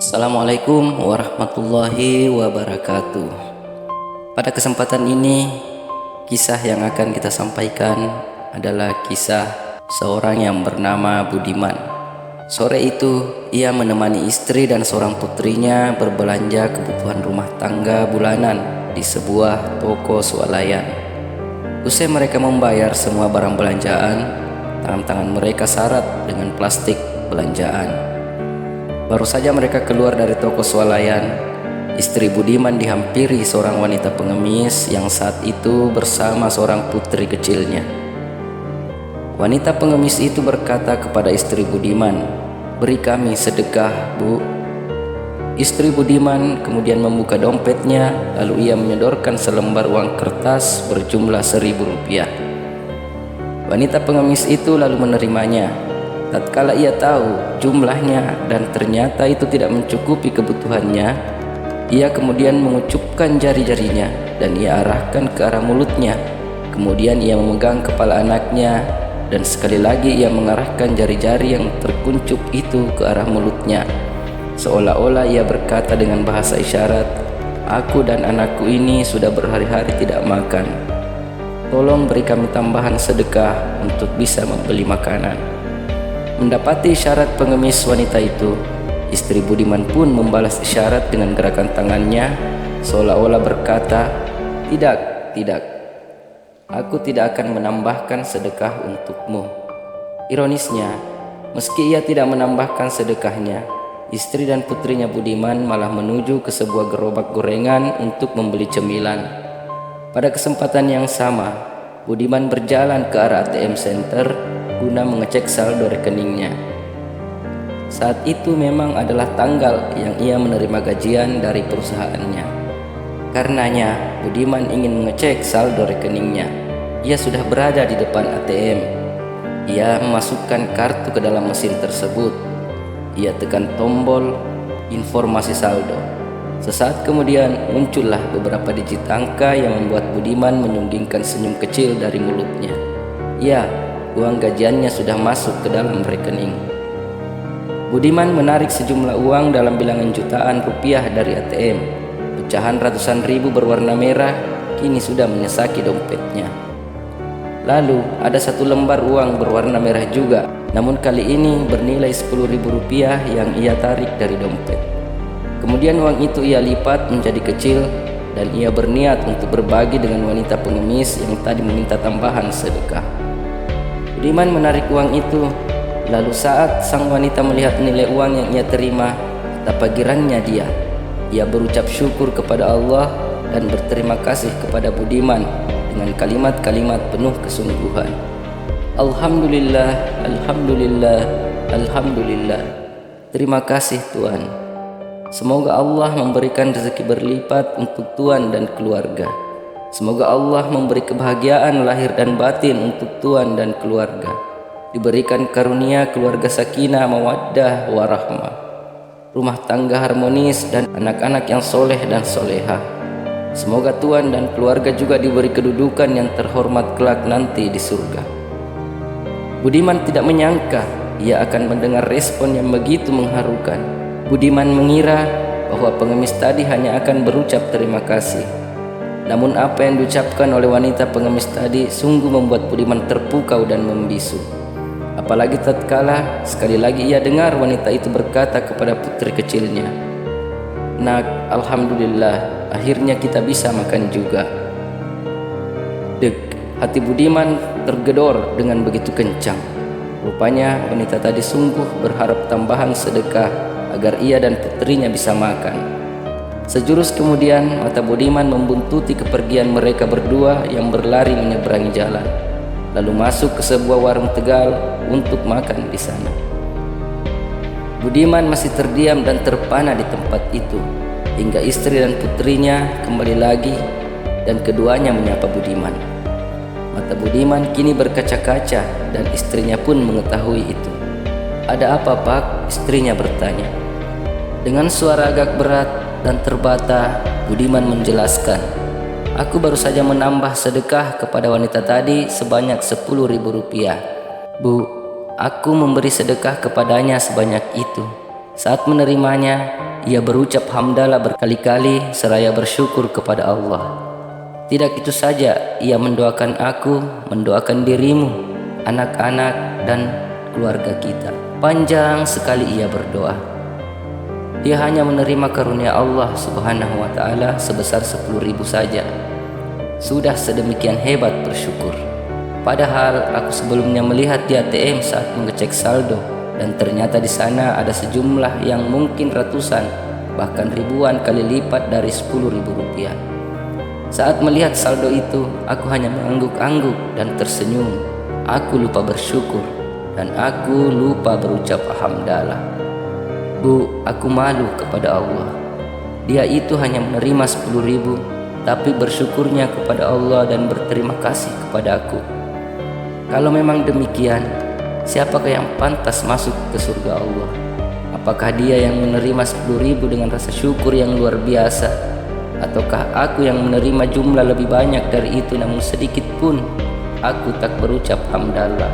Assalamualaikum warahmatullahi wabarakatuh. Pada kesempatan ini, kisah yang akan kita sampaikan adalah kisah seorang yang bernama Budiman. Sore itu, ia menemani istri dan seorang putrinya berbelanja kebutuhan rumah tangga bulanan di sebuah toko swalayan. Usai mereka membayar semua barang belanjaan, tangan-tangan mereka syarat dengan plastik belanjaan. Baru saja mereka keluar dari toko swalayan, istri Budiman dihampiri seorang wanita pengemis yang saat itu bersama seorang putri kecilnya. Wanita pengemis itu berkata kepada istri Budiman, "Beri kami sedekah, Bu." Istri Budiman kemudian membuka dompetnya, lalu ia menyodorkan selembar uang kertas berjumlah Rp1.000. Wanita pengemis itu lalu menerimanya. Tatkala ia tahu jumlahnya dan ternyata itu tidak mencukupi kebutuhannya, ia kemudian mengucupkan jari-jarinya dan ia arahkan ke arah mulutnya. Kemudian ia memegang kepala anaknya dan sekali lagi ia mengarahkan jari-jari yang terkuncup itu ke arah mulutnya. Seolah-olah ia berkata dengan bahasa isyarat, "Aku dan anakku ini sudah berhari-hari tidak makan. Tolong beri kami tambahan sedekah untuk bisa membeli makanan." Mendapati isyarat pengemis wanita itu, istri Budiman pun membalas isyarat dengan gerakan tangannya, seolah-olah berkata, "Tidak, tidak, aku tidak akan menambahkan sedekah untukmu." Ironisnya, meski ia tidak menambahkan sedekahnya, istri dan putrinya Budiman malah menuju ke sebuah gerobak gorengan untuk membeli cemilan. Pada kesempatan yang sama, Budiman berjalan ke arah ATM Center guna mengecek saldo rekeningnya. Saat itu memang adalah tanggal yang ia menerima gajian dari perusahaannya. Karenanya, Budiman ingin mengecek saldo rekeningnya. Ia sudah berada di depan ATM. Ia memasukkan kartu ke dalam mesin tersebut. Ia tekan tombol informasi saldo. Sesaat kemudian muncullah beberapa digit angka yang membuat Budiman menyunggingkan senyum kecil dari mulutnya. Ya, uang gajiannya sudah masuk ke dalam rekening. Budiman menarik sejumlah uang dalam bilangan jutaan rupiah dari ATM. Pecahan ratusan ribu berwarna merah kini sudah menyesaki dompetnya. Lalu ada satu lembar uang berwarna merah juga, namun kali ini bernilai Rp10.000 yang ia tarik dari dompet. Kemudian uang itu ia lipat menjadi kecil dan ia berniat untuk berbagi dengan wanita pengemis yang tadi meminta tambahan sedekah. Budiman menarik uang itu, lalu saat sang wanita melihat nilai uang yang ia terima, betapa girangnya dia. Ia berucap syukur kepada Allah dan berterima kasih kepada Budiman dengan kalimat-kalimat penuh kesungguhan. "Alhamdulillah, Alhamdulillah, Alhamdulillah. Terima kasih Tuhan. Semoga Allah memberikan rezeki berlipat untuk Tuhan dan keluarga. Semoga Allah memberi kebahagiaan lahir dan batin untuk Tuhan dan keluarga. Diberikan karunia keluarga sakinah, mawaddah, warahmah, rumah tangga harmonis dan anak-anak yang soleh dan solehah. Semoga Tuhan dan keluarga juga diberi kedudukan yang terhormat kelak nanti di surga." Budiman tidak menyangka ia akan mendengar respon yang begitu mengharukan. Budiman mengira bahwa pengemis tadi hanya akan berucap terima kasih. Namun apa yang diucapkan oleh wanita pengemis tadi sungguh membuat Budiman terpukau dan membisu. Apalagi tatkala sekali lagi ia dengar wanita itu berkata kepada putri kecilnya, "Nak, Alhamdulillah, akhirnya kita bisa makan juga." Dek, hati Budiman tergedor dengan begitu kencang. Rupanya wanita tadi sungguh berharap tambahan sedekah agar ia dan putrinya bisa makan. Sejurus kemudian mata Budiman membuntuti kepergian mereka berdua yang berlari menyeberangi jalan, lalu masuk ke sebuah warung Tegal untuk makan di sana. Budiman masih terdiam dan terpana di tempat itu hingga istri dan putrinya kembali lagi dan keduanya menyapa Budiman. Mata Budiman kini berkaca-kaca dan istrinya pun mengetahui itu. "Ada apa, Pak?" istrinya bertanya. Dengan suara agak berat dan terbata, Budiman menjelaskan, "Aku baru saja menambah sedekah kepada wanita tadi sebanyak Rp10.000. Bu, aku memberi sedekah kepadanya sebanyak itu. Saat menerimanya, ia berucap hamdalah berkali-kali seraya bersyukur kepada Allah. Tidak itu saja, ia mendoakan aku, mendoakan dirimu, anak-anak dan keluarga kita. Panjang sekali ia berdoa. Dia hanya menerima karunia Allah Subhanahu wa Ta'ala sebesar 10.000 saja. Sudah sedemikian hebat bersyukur. Padahal aku sebelumnya melihat di ATM saat mengecek saldo, dan ternyata di sana ada sejumlah yang mungkin ratusan bahkan ribuan kali lipat dari 10.000 rupiah. Saat melihat saldo itu, aku hanya mengangguk-angguk dan tersenyum. Aku lupa bersyukur dan aku lupa berucap hamdalah. Bu, aku malu kepada Allah. Dia itu hanya menerima 10.000, tapi bersyukurnya kepada Allah dan berterima kasih kepada aku. Kalau memang demikian, siapakah yang pantas masuk ke surga Allah? Apakah dia yang menerima 10.000 dengan rasa syukur yang luar biasa, ataukah aku yang menerima jumlah lebih banyak dari itu namun sedikit pun aku tak berucap hamdalah?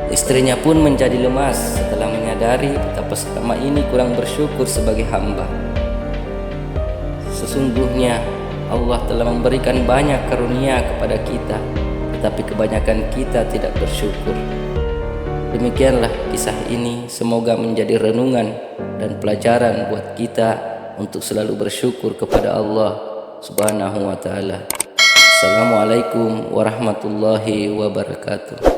Istrinya pun menjadi lemas setelah menyadari betapa selama ini kurang bersyukur sebagai hamba. Sesungguhnya Allah telah memberikan banyak karunia kepada kita, tetapi kebanyakan kita tidak bersyukur. Demikianlah kisah ini, semoga menjadi renungan dan pelajaran buat kita untuk selalu bersyukur kepada Allah Subhanahu wa Ta'ala. Assalamualaikum warahmatullahi wabarakatuh.